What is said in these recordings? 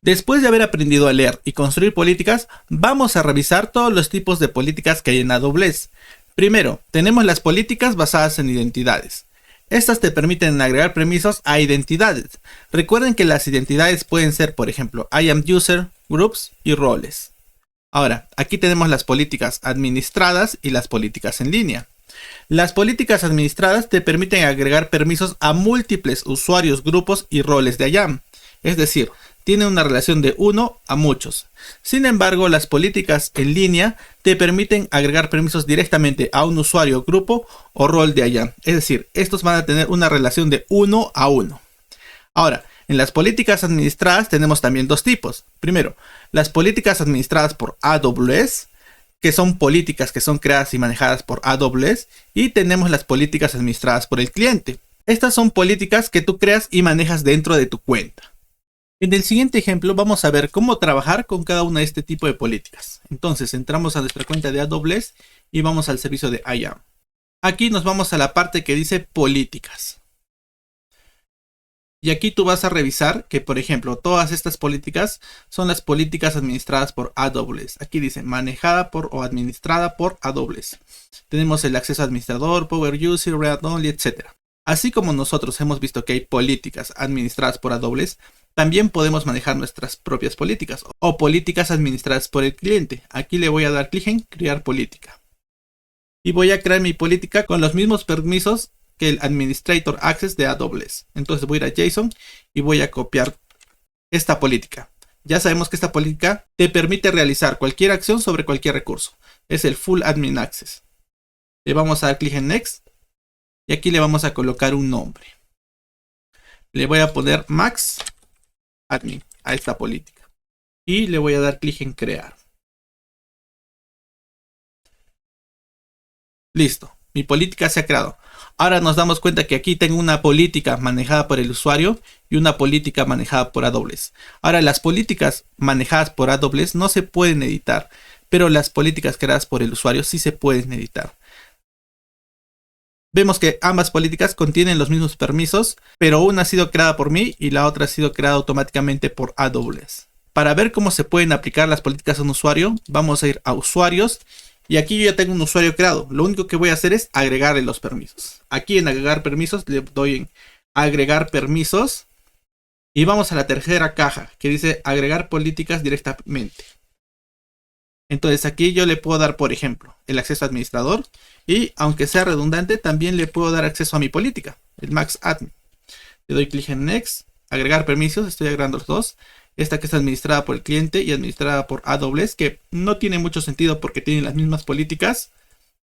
Después de haber aprendido a leer y construir políticas, vamos a revisar todos los tipos de políticas que hay en AWS. Primero, tenemos las políticas basadas en identidades. Estas te permiten agregar permisos a identidades. Recuerden que las identidades pueden ser, por ejemplo, IAMUser, groups y roles. Ahora, aquí tenemos las políticas administradas y las políticas en línea. Las políticas administradas te permiten agregar permisos a múltiples usuarios, grupos y roles de IAM. Es decir, tienen una relación de uno a muchos. Sin embargo, las políticas en línea te permiten agregar permisos directamente a un usuario, grupo o rol de IAM. Es decir, estos van a tener una relación de uno a uno. Ahora, en las políticas administradas tenemos también dos tipos. Primero, las políticas administradas por AWS, que son políticas que son creadas y manejadas por AWS, y tenemos las políticas administradas por el cliente. Estas son políticas que tú creas y manejas dentro de tu cuenta. En el siguiente ejemplo vamos a ver cómo trabajar con cada una de este tipo de políticas. Entonces entramos a nuestra cuenta de AWS y vamos al servicio de IAM. Aquí nos vamos a la parte que dice políticas. Y aquí tú vas a revisar que, por ejemplo, todas estas políticas son las políticas administradas por AWS. Aquí dice manejada por o administrada por AWS. Tenemos el acceso administrador, Power User, Read Only, etc. Así como nosotros hemos visto que hay políticas administradas por AWS, también podemos manejar nuestras propias políticas o políticas administradas por el cliente. Aquí le voy a dar clic en crear política. Y voy a crear mi política con los mismos permisos que el Administrator Access de AWS. Entonces voy a ir a JSON y voy a copiar esta política. Ya sabemos que esta política te permite realizar cualquier acción sobre cualquier recurso. Es el Full Admin Access. Le vamos a dar clic en Next y aquí le vamos a colocar un nombre. Le voy a poner Max Admin a esta política y le voy a dar clic en crear. Listo, mi política se ha creado. Ahora nos damos cuenta que aquí tengo una política manejada por el usuario y una política manejada por AWS. Ahora, las políticas manejadas por AWS no se pueden editar, pero las políticas creadas por el usuario sí se pueden editar. Vemos que ambas políticas contienen los mismos permisos, pero una ha sido creada por mí y la otra ha sido creada automáticamente por AWS. Para ver cómo se pueden aplicar las políticas a un usuario, vamos a ir a usuarios y aquí yo ya tengo un usuario creado. Lo único que voy a hacer es agregarle los permisos. Aquí en agregar permisos le doy en agregar permisos y vamos a la tercera caja que dice agregar políticas directamente. Entonces aquí yo le puedo dar, por ejemplo, el acceso a administrador y, aunque sea redundante, también le puedo dar acceso a mi política, el Max Admin. Le doy clic en Next, agregar permisos, estoy agregando los dos. Esta que está administrada por el cliente y administrada por AWS, que no tiene mucho sentido porque tienen las mismas políticas,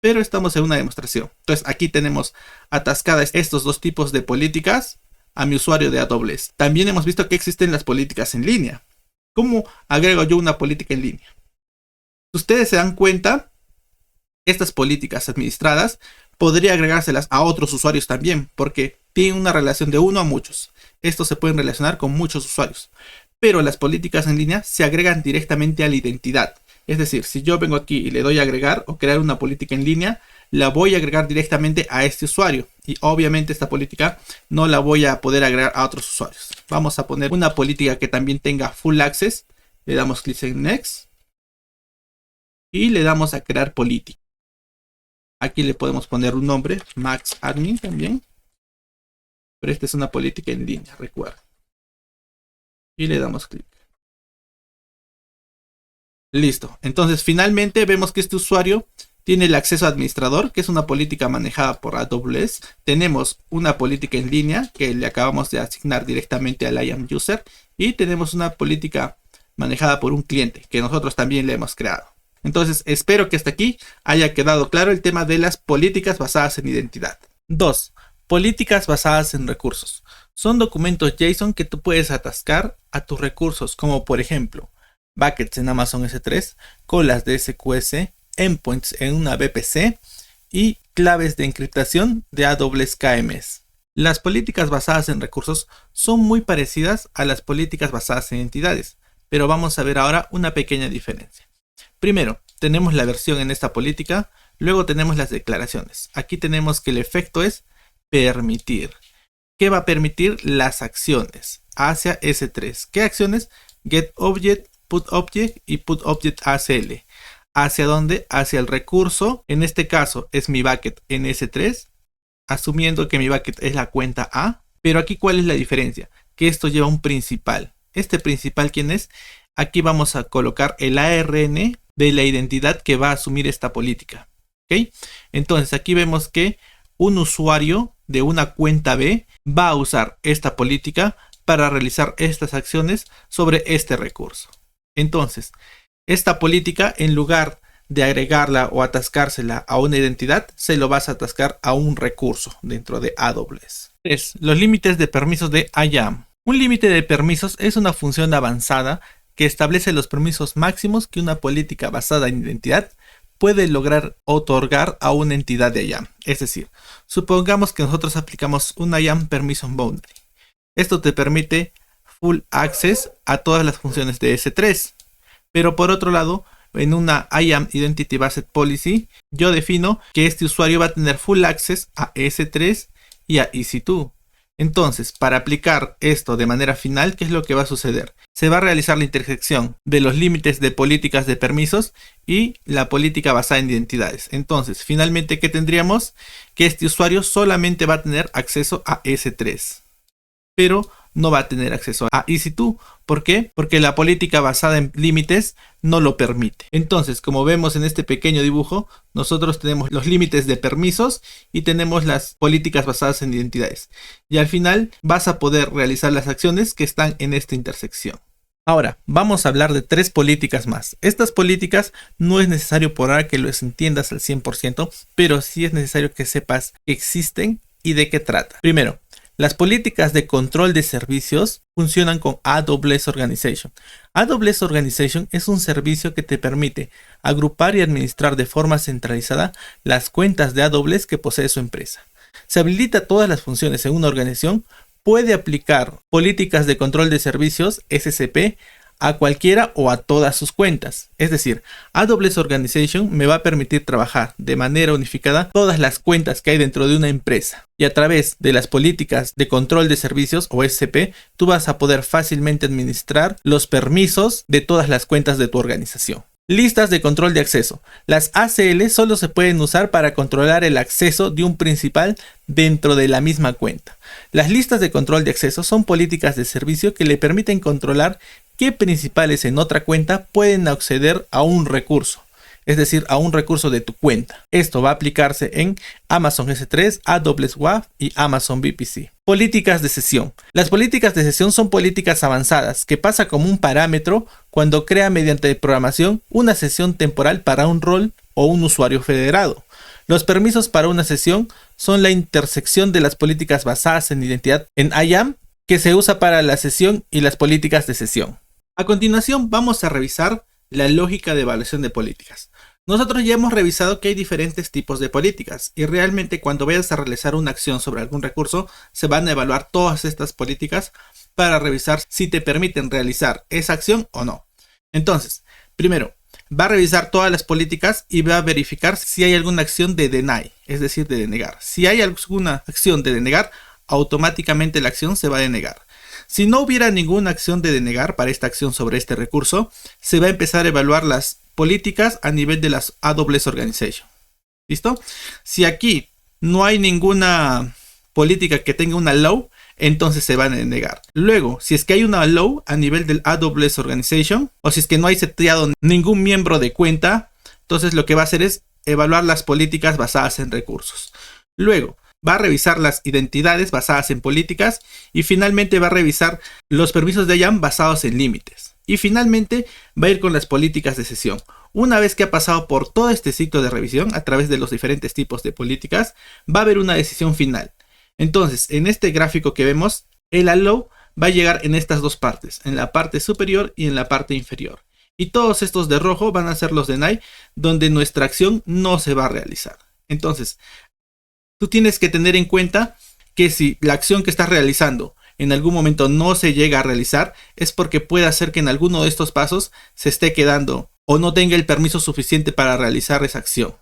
pero estamos en una demostración. Entonces aquí tenemos atascadas estos dos tipos de políticas a mi usuario de AWS. También hemos visto que existen las políticas en línea. ¿Cómo agrego yo una política en línea? Ustedes se dan cuenta, estas políticas administradas podría agregárselas a otros usuarios también, porque tienen una relación de uno a muchos. Estos se pueden relacionar con muchos usuarios. Pero las políticas en línea se agregan directamente a la identidad. Es decir, si yo vengo aquí y le doy a agregar o crear una política en línea, la voy a agregar directamente a este usuario. Y obviamente esta política no la voy a poder agregar a otros usuarios. Vamos a poner una política que también tenga full access. Le damos clic en Next. Y le damos a crear política. Aquí le podemos poner un nombre, Max Admin también. Pero esta es una política en línea, recuerda. Y le damos clic. Listo. Entonces finalmente vemos que este usuario tiene el acceso a administrador, que es una política manejada por AWS. Tenemos una política en línea que le acabamos de asignar directamente al IAMUser. Y tenemos una política manejada por un cliente que nosotros también le hemos creado. Entonces espero que hasta aquí haya quedado claro el tema de las políticas basadas en identidad. 2. Políticas basadas en recursos. Son documentos JSON que tú puedes atascar a tus recursos, como por ejemplo buckets en Amazon S3, colas de SQS, endpoints en una VPC y claves de encriptación de AWS KMS. Las políticas basadas en recursos son muy parecidas a las políticas basadas en entidades, pero vamos a ver ahora una pequeña diferencia. Primero, tenemos la versión en esta política, luego tenemos las declaraciones. Aquí tenemos que el efecto es permitir. ¿Qué va a permitir? Las acciones hacia S3. ¿Qué acciones? getObject, putObject y putObject ACL. ¿Hacia dónde? Hacia el recurso. En este caso es mi bucket en S3, asumiendo que mi bucket es la cuenta A. Pero aquí, ¿cuál es la diferencia? Que esto lleva un principal. ¿Este principal quién es? Aquí vamos a colocar el ARN de la identidad que va a asumir esta política. ¿Ok? Entonces aquí vemos que un usuario de una cuenta B va a usar esta política para realizar estas acciones sobre este recurso. Entonces, esta política, en lugar de agregarla o atascársela a una identidad, se lo vas a atascar a un recurso dentro de AWS. 3. Los límites de permisos de IAM. Un límite de permisos es una función avanzada que establece los permisos máximos que una política basada en identidad puede lograr otorgar a una entidad de IAM. Es decir, supongamos que nosotros aplicamos una IAM Permission Boundary. Esto te permite full access a todas las funciones de S3. Pero por otro lado, en una IAM Identity Based Policy, yo defino que este usuario va a tener full access a S3 y a EC2. Entonces, para aplicar esto de manera final, ¿qué es lo que va a suceder? Se va a realizar la intersección de los límites de políticas de permisos y la política basada en identidades. Entonces, finalmente, ¿qué tendríamos? Que este usuario solamente va a tener acceso a S3, pero no va a tener acceso a EC2. ¿Por qué? Porque la política basada en límites no lo permite. Entonces, como vemos en este pequeño dibujo, nosotros tenemos los límites de permisos y tenemos las políticas basadas en identidades. Y al final vas a poder realizar las acciones que están en esta intersección. Ahora, vamos a hablar de 3 políticas más. Estas políticas no es necesario por ahora que los entiendas al 100%, pero sí es necesario que sepas que existen y de qué trata. Primero, las políticas de control de servicios funcionan con AWS Organization. AWS Organization es un servicio que te permite agrupar y administrar de forma centralizada las cuentas de AWS que posee su empresa. Se habilita todas las funciones en una organización, puede aplicar políticas de control de servicios SCP a cualquiera o a todas sus cuentas. Es decir, AWS Organization me va a permitir trabajar de manera unificada todas las cuentas que hay dentro de una empresa. Y a través de las políticas de control de servicios o SCP, tú vas a poder fácilmente administrar los permisos de todas las cuentas de tu organización. Listas de control de acceso. Las ACL solo se pueden usar para controlar el acceso de un principal dentro de la misma cuenta. Las listas de control de acceso son políticas de servicio que le permiten controlar qué principales en otra cuenta pueden acceder a un recurso, es decir, a un recurso de tu cuenta. Esto va a aplicarse en Amazon S3, AWS WAF y Amazon VPC. Políticas de sesión. Las políticas de sesión son políticas avanzadas que pasa como un parámetro cuando crea mediante programación una sesión temporal para un rol o un usuario federado. Los permisos para una sesión son la intersección de las políticas basadas en identidad en IAM que se usa para la sesión y las políticas de sesión. A continuación vamos a revisar la lógica de evaluación de políticas. Nosotros ya hemos revisado que hay diferentes tipos de políticas y realmente cuando vayas a realizar una acción sobre algún recurso se van a evaluar todas estas políticas para revisar si te permiten realizar esa acción o no. Entonces, primero, va a revisar todas las políticas y va a verificar si hay alguna acción de deny, es decir, de denegar. Si hay alguna acción de denegar, automáticamente la acción se va a denegar. Si no hubiera ninguna acción de denegar para esta acción sobre este recurso, se va a empezar a evaluar las políticas a nivel de las AWS Organization. ¿Listo? Si aquí no hay ninguna política que tenga una allow, entonces se van a denegar. Luego, si es que hay una allow a nivel del AWS Organization, o si es que no hay seteado ningún miembro de cuenta, entonces lo que va a hacer es evaluar las políticas basadas en recursos. Luego, va a revisar las identidades basadas en políticas y finalmente va a revisar los permisos de IAM basados en límites. Y finalmente va a ir con las políticas de sesión. Una vez que ha pasado por todo este ciclo de revisión a través de los diferentes tipos de políticas, va a haber una decisión final. Entonces, en este gráfico que vemos, el allow va a llegar en estas dos partes, en la parte superior y en la parte inferior. Y todos estos de rojo van a ser los deny, donde nuestra acción no se va a realizar. Entonces, tú tienes que tener en cuenta que si la acción que estás realizando en algún momento no se llega a realizar, es porque puede hacer que en alguno de estos pasos se esté quedando o no tenga el permiso suficiente para realizar esa acción.